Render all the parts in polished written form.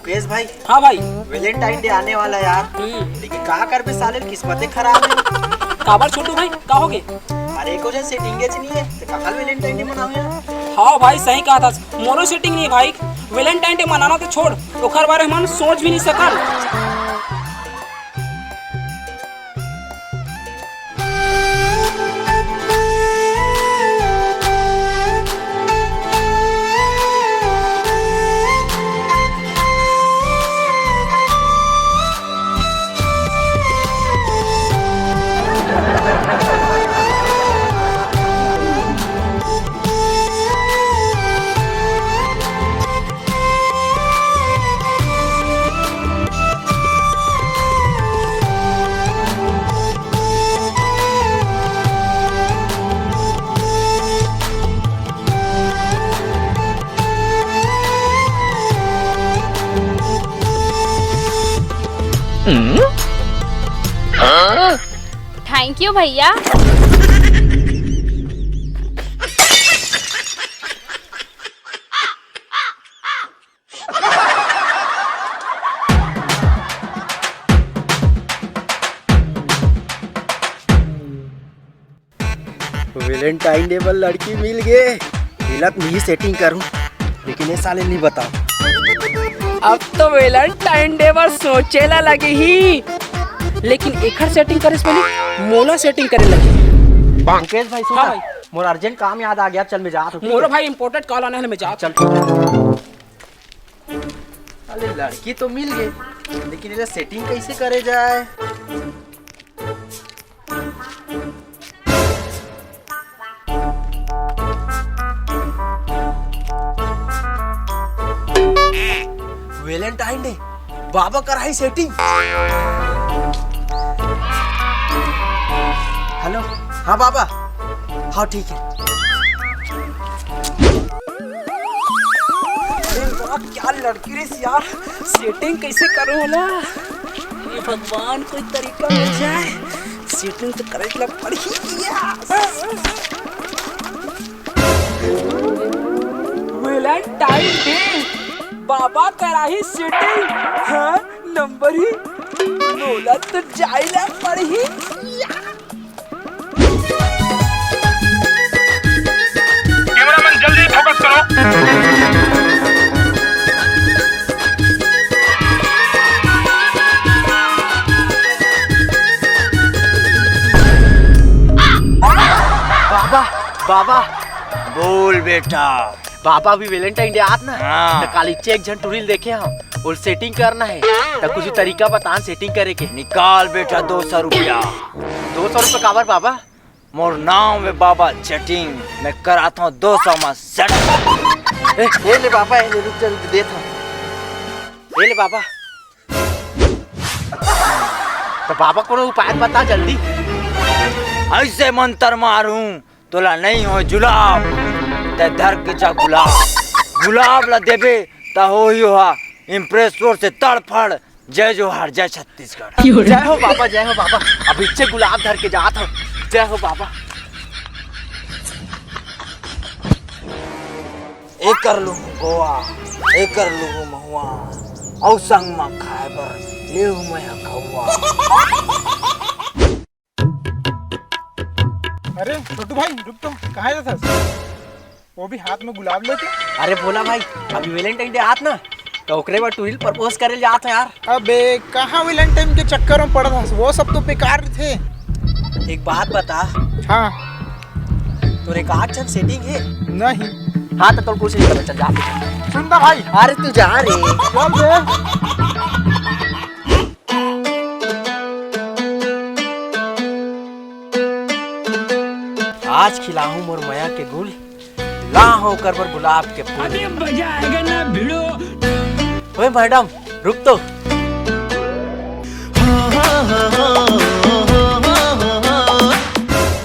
मुकेश भाई। हाँ भाई। वैलेंटाइन डे आने वाला यार, लेकिन कहा कर पे साले किस्मतें खराब है। काबर छोटू भाई का होगे? अरे एको जन सेटिंग के नहीं है तो कहाल वैलेंटाइन डे मनावे यार। हाँ भाई सही कहा था, मोरो सेटिंग नहीं है भाई। वैलेंटाइन डे मनाना तो छोड़, ओकर बारे हम सोच भी नहीं सकल। थैंक यू भैया। वैलेंटाइन डे पर लड़की मिल गए, मिलत नहीं सेटिंग करूं, लेकिन ये साले नहीं बताओ। अब तो वैलेंटाइन डे पर सोचेला लगे ही, लेकिन एकर सेटिंग करे से पहले मोला सेटिंग करे लगे। मुकेश भाई सुन। हाँ भाई। मोर अर्जेंट काम याद आ गया, चल मैं जा रहा हूं। मोरो भाई इम्पोर्टेंट कॉल आने है, मैं जा। चल। अरे लड़की तो मिल गई, लेकिन इधर सेटिंग कैसे करे जाए? वैलेंटाइन डे बाबा कराई सेटिंग। हेलो, हाँ बाबा, हाँ ठीक है। अरे वाह क्या लड़की रे यार, सेटिंग कैसे करूं होला? ये भगवान कोई तरीका मिल जाए, सेटिंग तो करे के लिए पड़ी वैलेंटाइन डे बाबा कराही सेटिंग। हाँ नंबर ही बोला तो जाइला पड़ी। कैमरामैन जल्दी फोकस करो। बाबा बाबा बोल बेटा। बाबा भी वैलेंटाइन डे आत ना, तो काली चेक झन टूरिल देखे हम और सेटिंग करना है, तो कुछ तरीका बता सेटिंग करे के। निकाल बेटा 200 रुपया। 200 रुपये काबर बाबा? मोर नाम में बाबा चेटिंग, मैं कराता हूँ 200 में सेट। ए ले बाबा, ए ले, रुक जा, रुक दे था। ए ले बाबा। तो बाबा को उपाय बता जल्दी। ऐसे मंत्र मारूं तोला नहीं हो जुलाब, ते धर के जा गुलाब। गुलाब ला देबे ता हो ही हो इम्प्रेसोर से तड़फड़। जय जोहार, जय छत्तीसगढ़। जय हो बाबा, जय हो बाबा। अब इच्छे गुलाब धर के जात हो। जय हो बाबा। एक कर लू गोवा, एक कर लू महुआ, औ संग में खाए बर ले मैं खवा। अरे छोटू भाई रुक, तो कहाँ जाता है? वो भी हाथ में गुलाब लेके। अरे बोला भाई, अभी वैलेंटाइन डे आत ना, तो ओकरे बाद टूरिल प्रपोज करे जात है यार। अबे कहाँ वैलेंटाइन के चक्कर में पड़ा था, वो सब तो बेकार थे। एक बात बता, हाँ तोरे कहा चल सेटिंग है? नहीं। हाँ तो कुछ नहीं पता, चल जा। सुनता भाई, अरे तू जा रे। चल रे। आज खिलाऊं मोर माया के गुल, ला हो कर पर गुलाब के फूल। अरे मजा आएगा ना भिड़ो। ओए मैडम रुक तो।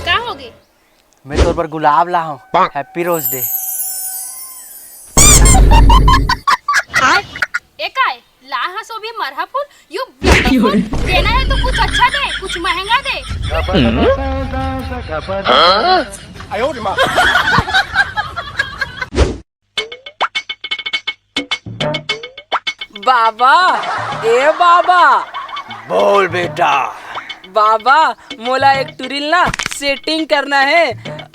क्या होगे? मैं तोर पर गुलाब ला हूँ। Happy rose day. एक आए ला हंसो भी मरहपुर यू ब्यूटीफुल। देना है तो कुछ अच्छा दे, कुछ महंगा दे। बाबा ए बाबा बोल बेटा। बाबा मोला एक टूरिल ना सेटिंग करना है,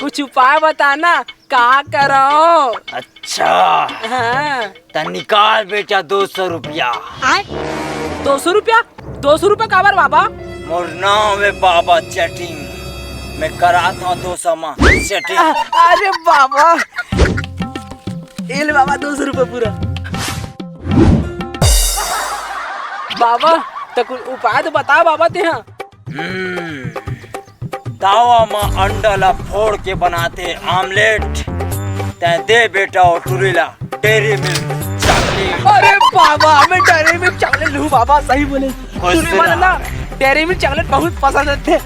कुछ उपाय बताना का करो। अच्छा हाँ। तो निकाल बेटा 200 रुपया। 200 रुपया? 200 रुपया काबर बाबा? मोर नाम है बाबा चैटिंग, मैं कराता हूँ 200 में सेटिंग। अरे बाबा एल बाबा 200 रुपया पूरा। बाबा तो कुछ उपाय तो बता बाबा ते यहाँ। तावा में अंडा ला फोड़ के बनाते आमलेट। ते दे बेटा और टुरीला डेरी मिल्क चॉकलेट। अरे बाबा मैं डेयरी मिल्क चॉकलेट लूँ बाबा, सही बोले। टूरी वाला ना डेयरी मिल्क चॉकलेट बहुत पसंद थे।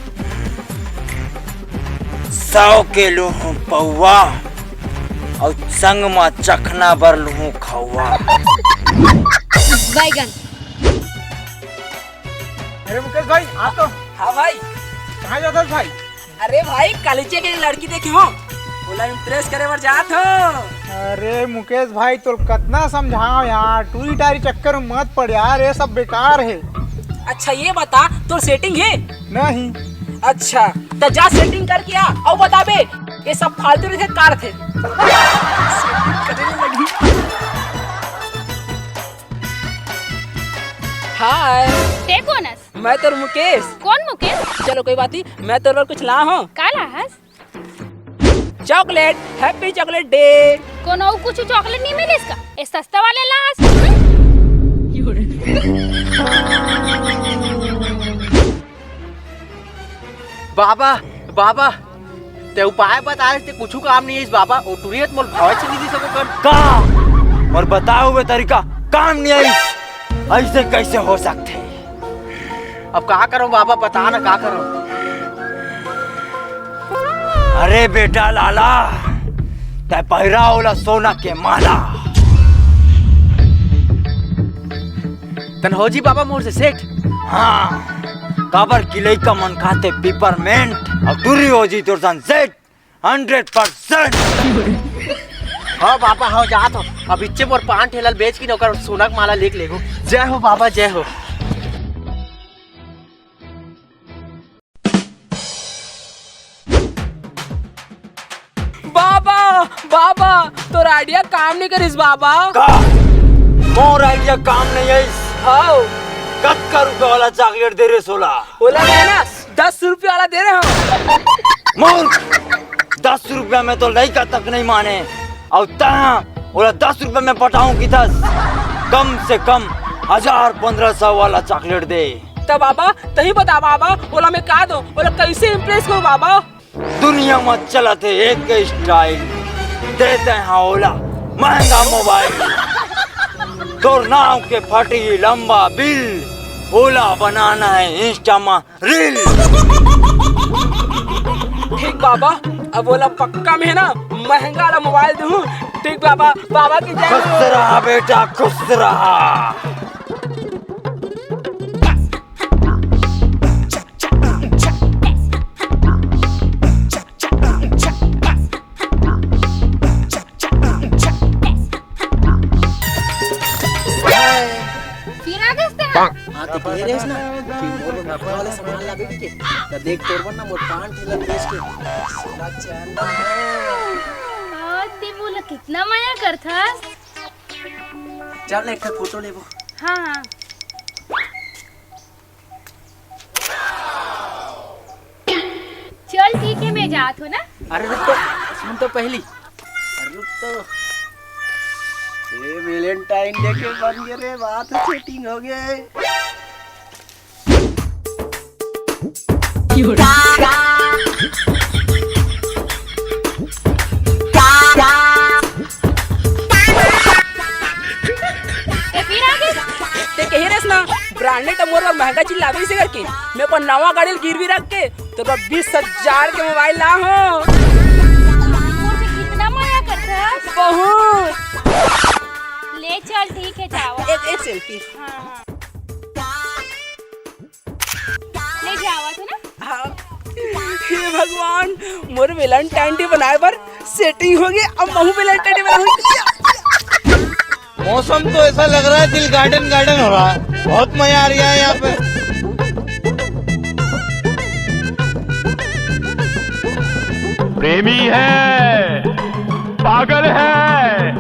100 के लूँ पौवा और संग में चखना भर लूँ खौवा। बैगन। अरे मुकेश भाई आप तो हाँ भाई। कहाँ जाता भाई? अरे भाई कॉलेज के लड़की देखी हो, बोला इम्प्रेस करे बर जात हो। अरे मुकेश भाई तो कितना समझाओ यार, टूरी टारी चक्कर में मत पड़ यार, ये सब बेकार है। अच्छा ये बता तो सेटिंग है? नहीं। अच्छा तो जा सेटिंग करके आ और बता बे ये सब फालतू रहे कार थे। हाय ते कोनस? मैं तो मुकेश। कौन मुकेश? चलो कोई बात नहीं, मैं तो कुछ ला हूँ। काला हस? Chocolate, happy chocolate day. कोनो कुछ चॉकलेट नहीं मिले इसका? ए सस्ता वाले लास। बाबा बाबा ते उपाय बताए ते कुछ काम नहीं है इस बाबा। ओ टुरियत मोल भाव चली दी सको कर का और बताओ हुए तरीका काम नहीं आई, ऐसे कैसे हो सकते? अब कहा करो बाबा, बता ना का करो। अरे बेटा लाला, ते पहिरा वाला सोना के माला। तन हो जी बाबा मोर से सेठ। हाँ काबर किले का मन खाते पिपरमेंट और टूरी हो जी तो सेट 100%। हाँ बाबा हाँ जात हो। अब इच्चे मोर 5 ठेला बेच की नौकर सोना का माला लेके लेगो। जय हो बाबा जय हो। बाबा बाबा तो आइडिया काम नहीं करिस बाबा। का मोर आइडिया काम नहीं है। हाँ कत्का रुपए वाला चॉकलेट दे रहे सोला। बोला है ना 10 रुपया वाला दे रहे हो। मोर 10 रुपया में तो लड़का तक नहीं माने और ता बोला 10 रुपए में पटाऊं की 10 कम से कम 1000-1500 वाला चॉकलेट दे। तो बाबा तही बता बाबा, बोला मैं का दो, बोला कैसे इम्प्रेस करूं बाबा। दुनिया में चलते एक स्टाइल देते हैं ओला महंगा मोबाइल। तोर नाव के फटी लंबा बिल, ओला बनाना है इंस्टा में रील। ठीक बाबा, अब बोला पक्का में है ना महंगा वाला मोबाइल दूं। ठीक बाबा, बाबा की जय। खुश रहा बेटा खुश रहा। फिर आ गए थे? हाँ तो कह रहे ना कि मोर महंगा वाला सामान ला बेटी के तो देख तोर ना मोर 5 ठेला बेच के सोना चैन। ते बोला कितना माया करथस। चल ना एक फोटो लेबो। हाँ हाँ चल ठीक है मैं जात हूँ ना। अरे रुक तो सुन तो पहली। अरे रुक तो ये वैलेंटाइन डे के बन गए रे, बात सेटिंग हो गए। फिर आ गए? ते कही रेस ना ब्रांडेड मोर और महंगा चीज लावे से करके मेरे को नवा गाड़ी गिरवी रख के तो 20,000 के मोबाइल ला हो। मोर से कितना माया करथस। बहुत। ले चल ठीक है जाओ। एक सेल्फी। हाँ ले जावा थे ना। हाँ। हे भगवान मोर वैलेंटाइन डे बनाए पर सेटिंग हो गई। अब महू वैलेंटाइन डे बनाऊंगी। मौसम तो ऐसा लग रहा है दिल गार्डन गार्डन हो रहा है। बहुत मजा आ रहा है यहाँ पे। प्रेमी है, पागल है,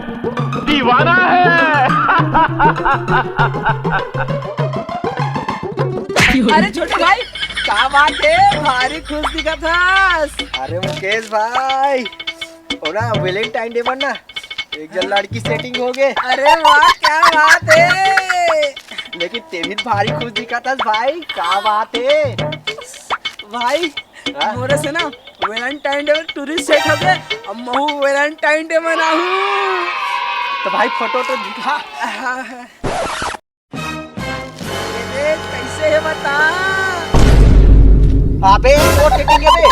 दीवाना है। अरे छोटे भाई क्या बात है, भारी खुश दिखा था। अरे मुकेश भाई ना वैलेंटाइन डे पर ना एक जन लड़की सेटिंग हो गए। अरे वाह क्या बात है। लेकिन ते भी भारी खुश दिखा था भाई, क्या बात है भाई मोरे से ना वैलेंटाइन डे में टूरिस्ट सेट हो गए। अब मैं वैलेंटाइन डे मनाऊं। तो भाई फोटो तो दिखा। ये कैसे है बता। अबे वो सेटिंग है बे।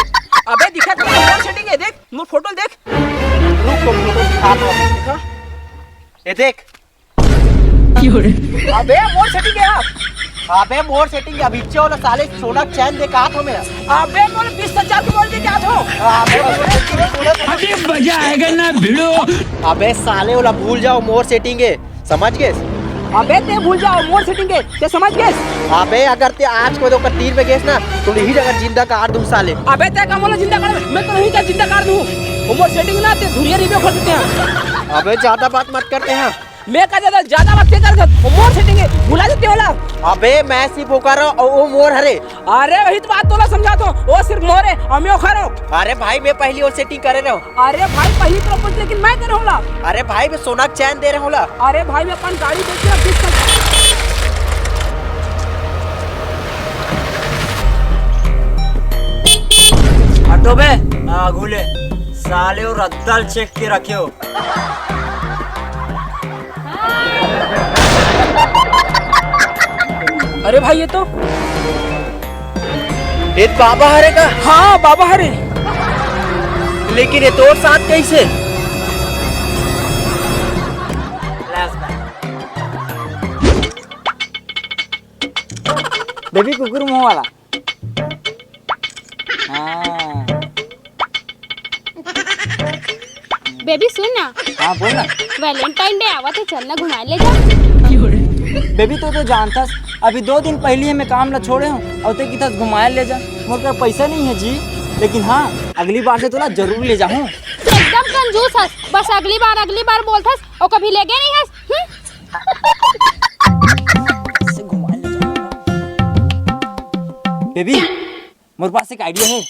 अबे दिखा तो मोर सेटिंग है, देख मोर फोटो देख। रुक तो फोटो दिखा दो दिखा। ये देख। अबे मोर सेटिंग है। अबे मोर सेटिंग अभी वाला साले सोना चैन दे कहा था मेरा। अबे मोर 20,000 की बोल दे क्या था। अभी मजा आएगा ना भिड़ो। अबे साले वाला भूल जाओ, मोर सेटिंग है, समझ गए। अबे ते भूल जाओ मोर सेटिंग है, ते समझ गए। अबे अगर ते आज को दोकर तीर पे गए ना तो नहीं जगह जिंदा काट दूं साले। अबे ते का बोला जिंदा कर, मैं तो नहीं क्या जिंदा कर दूं। मोर सेटिंग ना ते धुरिया रिव्यू कर देते हैं। अबे ज्यादा बात मत करते हैं। मैं का ज्यादा बात कर दे। मोर सेटिंग है भुला देते होला। अबे मैं सिर्फ वो कर रहा हूँ, वो मोर हरे। अरे वही तो बात तोला समझा तो, वो सिर्फ मोर है हमें खरो। अरे भाई मैं पहली और सेटिंग करे रहा हूँ। अरे भाई पहली प्रपोज लेकिन मैं कर होला। अरे भाई मैं सोना चैन दे रहा हूँ। अरे भाई मैं अपन गाड़ी देख के हटो बे आगुले साले और रद्दल चेक के रखे हो। अरे भाई ये तो बाबा हरे का। हाँ बाबा हरे। लेकिन ये तो साथ कैसे। बेबी कुकुर मुंह वाला। हाँ बेबी सुन ना, हाँ बोल ना। वैलेंटाइन डे आवा थे, चलना घुमा ले जा। बेबी तो जानता अभी 2 दिन पहले ही मैं काम ला छोड़े हूँ और ते की तरह घुमाया ले जा। मोर का पैसा नहीं है जी, लेकिन हाँ अगली बार से तो ना जरूर ले जाऊँ। एकदम कंजूस हस, बस अगली बार बोलथस और कभी ले गए नहीं हस। से घुमाया ले जाऊँ। बेबी मोर पास एक आइडिया है।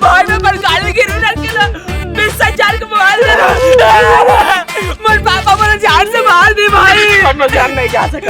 भाई मैं बरकाले गिरू ना केला 20,000 का मोबाइल ले रहा। मेरे पापा मेरे जान से मार दी भाई। हम जान नहीं जा सकते।